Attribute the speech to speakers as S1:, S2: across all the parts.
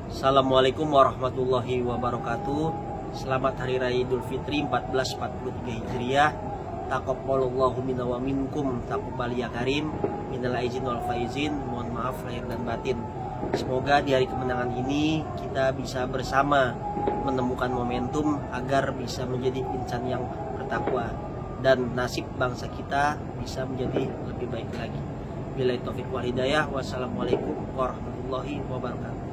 S1: Assalamualaikum warahmatullahi wabarakatuh. Selamat Hari Raya Idul Fitri 1443 Hijriah. Taqabbalallahu minna wa minkum taqabbal ya karim. Minal aizin wal faizin. Mohon maaf lahir dan batin. Semoga di hari kemenangan ini kita bisa bersama menemukan momentum agar bisa menjadi insan yang bertakwa dan nasib bangsa kita bisa menjadi lebih baik lagi. Billahi taufiq wal hidayah. Wassalamualaikum warahmatullahi wabarakatuh.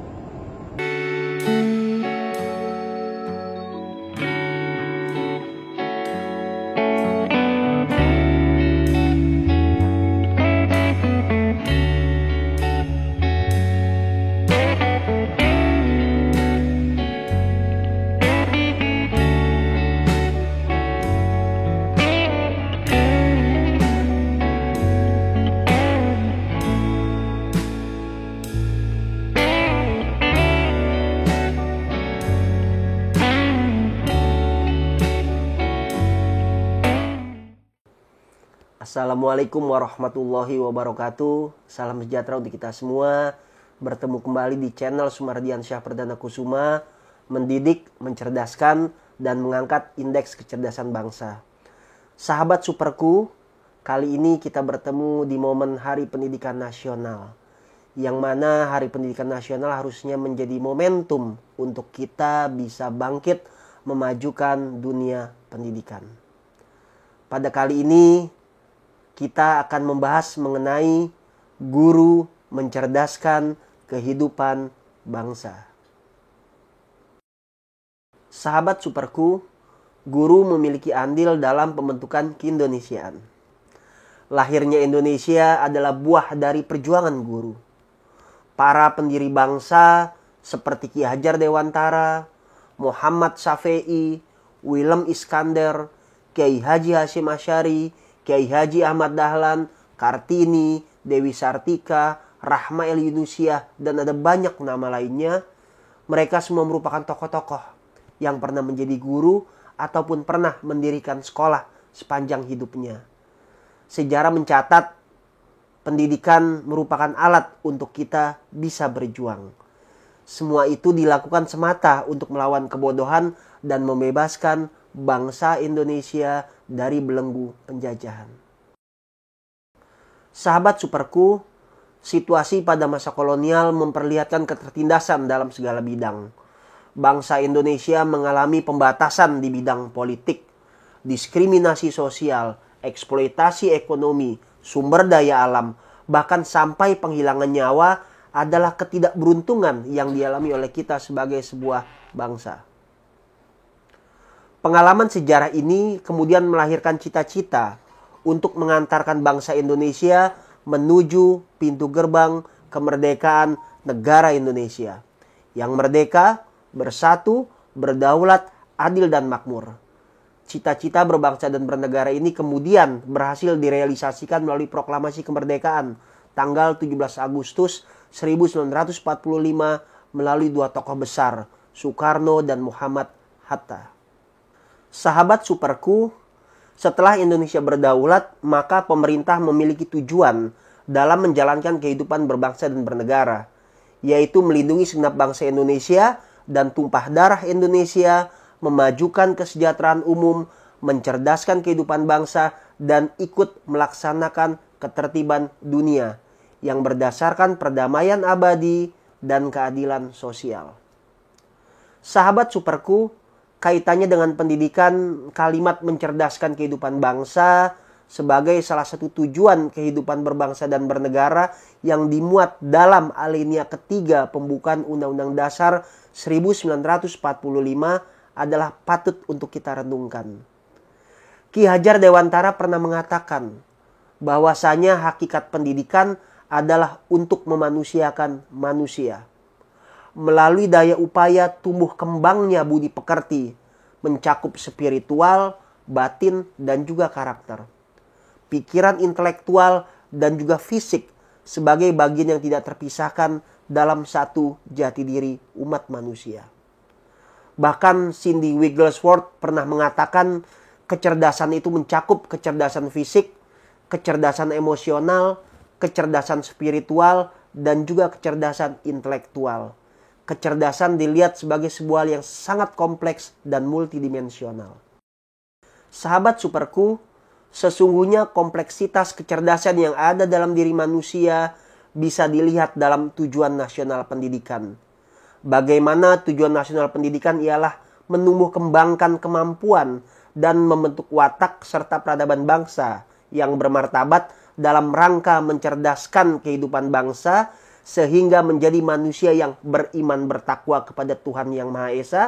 S1: Assalamualaikum warahmatullahi wabarakatuh. Salam sejahtera untuk kita semua. Bertemu kembali di channel Sumardiansyah Perdana Kusuma, mendidik, mencerdaskan, dan mengangkat indeks kecerdasan bangsa. Sahabat superku, kali ini kita bertemu di momen Hari Pendidikan Nasional, yang mana Hari Pendidikan Nasional harusnya menjadi momentum untuk kita bisa bangkit memajukan dunia pendidikan. Pada kali ini kita akan membahas mengenai guru mencerdaskan kehidupan bangsa. Sahabat superku, guru memiliki andil dalam pembentukan keindonesiaan. Lahirnya Indonesia adalah buah dari perjuangan guru. Para pendiri bangsa seperti Ki Hajar Dewantara, Muhammad Syafi'i, Willem Iskandar, Kiai Haji Hasyim Asy'ari, Kiai Haji Ahmad Dahlan, Kartini, Dewi Sartika, Rahma El Yunusiah, dan ada banyak nama lainnya. Mereka semua merupakan tokoh-tokoh yang pernah menjadi guru ataupun pernah mendirikan sekolah sepanjang hidupnya. Sejarah mencatat pendidikan merupakan alat untuk kita bisa berjuang. Semua itu dilakukan semata untuk melawan kebodohan dan membebaskan bangsa Indonesia dari belenggu penjajahan. Sahabat superku, situasi pada masa kolonial memperlihatkan ketertindasan dalam segala bidang. Bangsa Indonesia mengalami pembatasan di bidang politik, diskriminasi sosial, eksploitasi ekonomi, sumber daya alam, bahkan sampai penghilangan nyawa adalah ketidakberuntungan yang dialami oleh kita sebagai sebuah bangsa. Pengalaman sejarah ini kemudian melahirkan cita-cita untuk mengantarkan bangsa Indonesia menuju pintu gerbang kemerdekaan negara Indonesia yang merdeka, bersatu, berdaulat, adil, dan makmur. Cita-cita berbangsa dan bernegara ini kemudian berhasil direalisasikan melalui proklamasi kemerdekaan tanggal 17 Agustus 1945 melalui dua tokoh besar, Soekarno dan Muhammad Hatta. Sahabat superku, setelah Indonesia berdaulat, maka pemerintah memiliki tujuan dalam menjalankan kehidupan berbangsa dan bernegara, yaitu melindungi segenap bangsa Indonesia dan tumpah darah Indonesia, memajukan kesejahteraan umum, mencerdaskan kehidupan bangsa, dan ikut melaksanakan ketertiban dunia yang berdasarkan perdamaian abadi dan keadilan sosial. Sahabat superku, kaitannya dengan pendidikan, kalimat mencerdaskan kehidupan bangsa sebagai salah satu tujuan kehidupan berbangsa dan bernegara yang dimuat dalam alinea ketiga pembukaan Undang-Undang Dasar 1945 adalah patut untuk kita renungkan. Ki Hajar Dewantara pernah mengatakan bahwasanya hakikat pendidikan adalah untuk memanusiakan manusia. Melalui daya upaya tumbuh kembangnya budi pekerti, mencakup spiritual, batin, dan juga karakter. Pikiran intelektual dan juga fisik sebagai bagian yang tidak terpisahkan dalam satu jati diri umat manusia. Bahkan Cindy Wigglesworth pernah mengatakan kecerdasan itu mencakup kecerdasan fisik, kecerdasan emosional, kecerdasan spiritual, dan juga kecerdasan intelektual. kecerdasan dilihat sebagai sebuah hal yang sangat kompleks dan multidimensional. Sahabat superku, sesungguhnya kompleksitas kecerdasan yang ada dalam diri manusia bisa dilihat dalam tujuan nasional pendidikan. Bagaimana tujuan nasional pendidikan ialah menumbuh kembangkan kemampuan dan membentuk watak serta peradaban bangsa yang bermartabat dalam rangka mencerdaskan kehidupan bangsa sehingga menjadi manusia yang beriman bertakwa kepada Tuhan Yang Maha Esa,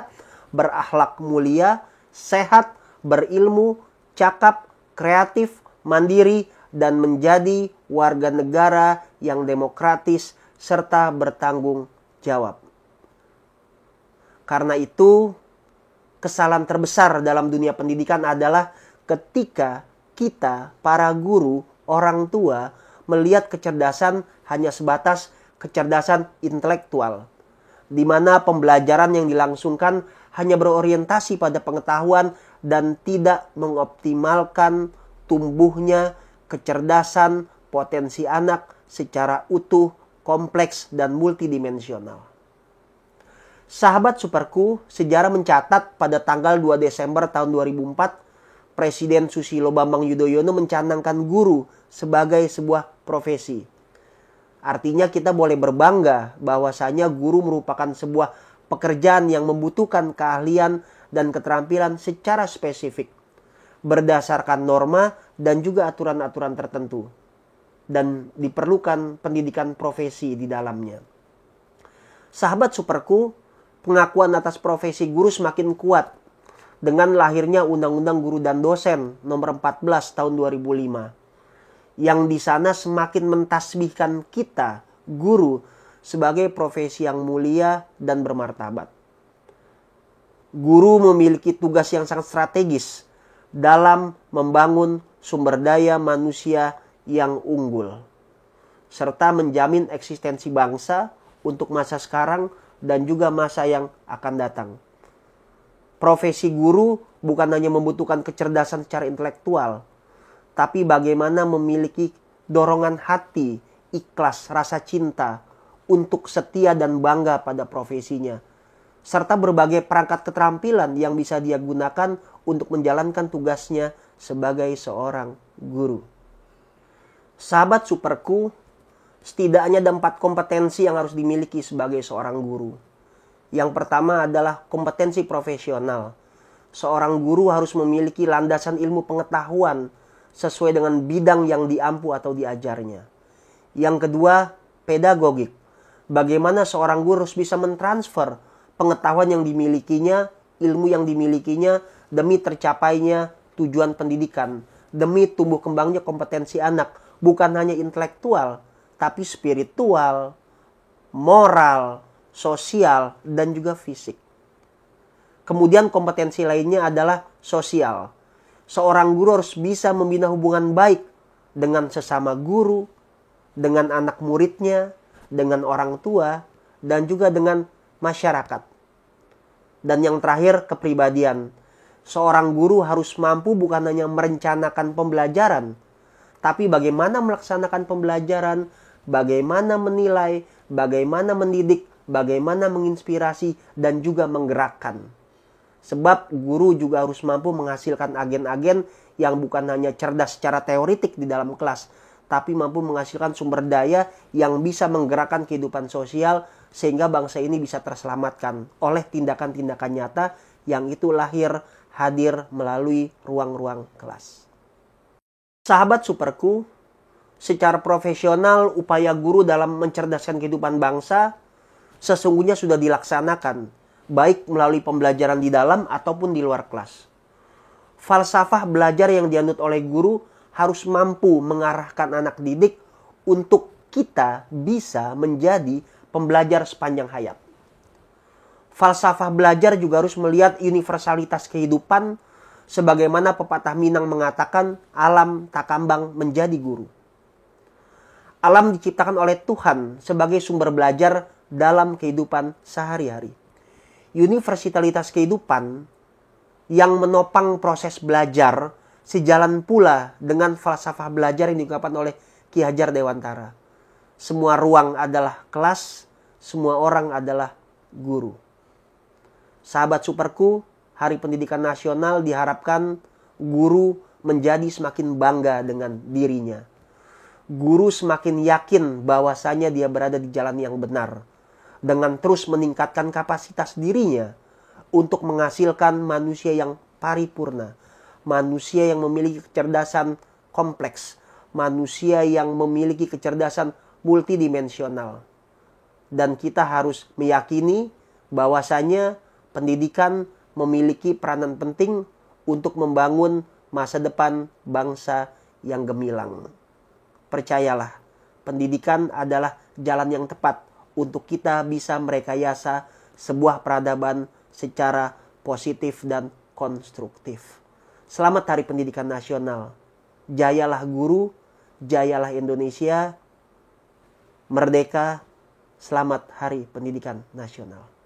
S1: berakhlak mulia, sehat, berilmu, cakap, kreatif, mandiri, dan menjadi warga negara yang demokratis serta bertanggung jawab. Karena itu, kesalahan terbesar dalam dunia pendidikan adalah ketika kita, para guru, orang tua, melihat kecerdasan hanya sebatas kecerdasan intelektual, di mana pembelajaran yang dilangsungkan hanya berorientasi pada pengetahuan dan tidak mengoptimalkan tumbuhnya kecerdasan potensi anak secara utuh, kompleks, dan multidimensional. Sahabat superku, sejarah mencatat pada tanggal 2 Desember tahun 2004, Presiden Susilo Bambang Yudhoyono mencanangkan guru sebagai sebuah profesi. Artinya kita boleh berbangga bahwasanya guru merupakan sebuah pekerjaan yang membutuhkan keahlian dan keterampilan secara spesifik, berdasarkan norma dan juga aturan-aturan tertentu, dan diperlukan pendidikan profesi di dalamnya. Sahabat superku, pengakuan atas profesi guru semakin kuat dengan lahirnya Undang-Undang Guru dan Dosen nomor 14 tahun 2005. Yang di sana semakin mentasbihkan kita, guru, sebagai profesi yang mulia dan bermartabat. Guru memiliki tugas yang sangat strategis dalam membangun sumber daya manusia yang unggul, serta menjamin eksistensi bangsa untuk masa sekarang dan juga masa yang akan datang. Profesi guru bukan hanya membutuhkan kecerdasan secara intelektual, tapi bagaimana memiliki dorongan hati, ikhlas, rasa cinta untuk setia dan bangga pada profesinya, serta berbagai perangkat keterampilan yang bisa dia gunakan untuk menjalankan tugasnya sebagai seorang guru. Sahabat superku, setidaknya ada 4 kompetensi yang harus dimiliki sebagai seorang guru. Yang pertama adalah kompetensi profesional. Seorang guru harus memiliki landasan ilmu pengetahuan sesuai dengan bidang yang diampu atau diajarnya. Yang kedua, pedagogik. Bagaimana seorang guru harus bisa mentransfer pengetahuan yang dimilikinya, ilmu yang dimilikinya demi tercapainya tujuan pendidikan, demi tumbuh kembangnya kompetensi anak, bukan hanya intelektual, tapi spiritual, moral, sosial, dan juga fisik. Kemudian kompetensi lainnya adalah sosial. Seorang guru harus bisa membina hubungan baik dengan sesama guru, dengan anak muridnya, dengan orang tua, dan juga dengan masyarakat. Dan yang terakhir, kepribadian. Seorang guru harus mampu bukan hanya merencanakan pembelajaran, tapi bagaimana melaksanakan pembelajaran, bagaimana menilai, bagaimana mendidik, bagaimana menginspirasi, dan juga menggerakkan. Sebab guru juga harus mampu menghasilkan agen-agen yang bukan hanya cerdas secara teoritik di dalam kelas, tapi mampu menghasilkan sumber daya yang bisa menggerakkan kehidupan sosial sehingga bangsa ini bisa terselamatkan oleh tindakan-tindakan nyata yang itu lahir hadir melalui ruang-ruang kelas. Sahabat superku, secara profesional upaya guru dalam mencerdaskan kehidupan bangsa sesungguhnya sudah dilaksanakan, baik melalui pembelajaran di dalam ataupun di luar kelas. Falsafah belajar yang dianut oleh guru harus mampu mengarahkan anak didik untuk kita bisa menjadi pembelajar sepanjang hayat. Falsafah belajar juga harus melihat universalitas kehidupan sebagaimana pepatah Minang mengatakan, alam takambang menjadi guru. Alam diciptakan oleh Tuhan sebagai sumber belajar dalam kehidupan sehari-hari. Universalitas kehidupan yang menopang proses belajar sejalan pula dengan falsafah belajar yang diungkapkan oleh Ki Hajar Dewantara. Semua ruang adalah kelas, semua orang adalah guru. Sahabat superku, Hari Pendidikan Nasional diharapkan guru menjadi semakin bangga dengan dirinya. Guru semakin yakin bahwasanya dia berada di jalan yang benar, dengan terus meningkatkan kapasitas dirinya untuk menghasilkan manusia yang paripurna, manusia yang memiliki kecerdasan kompleks, manusia yang memiliki kecerdasan multidimensional. Dan kita harus meyakini bahwasanya pendidikan memiliki peranan penting untuk membangun masa depan bangsa yang gemilang. Percayalah, pendidikan adalah jalan yang tepat untuk kita bisa merekayasa sebuah peradaban secara positif dan konstruktif. Selamat Hari Pendidikan Nasional. Jayalah guru, jayalah Indonesia. Merdeka, selamat Hari Pendidikan Nasional.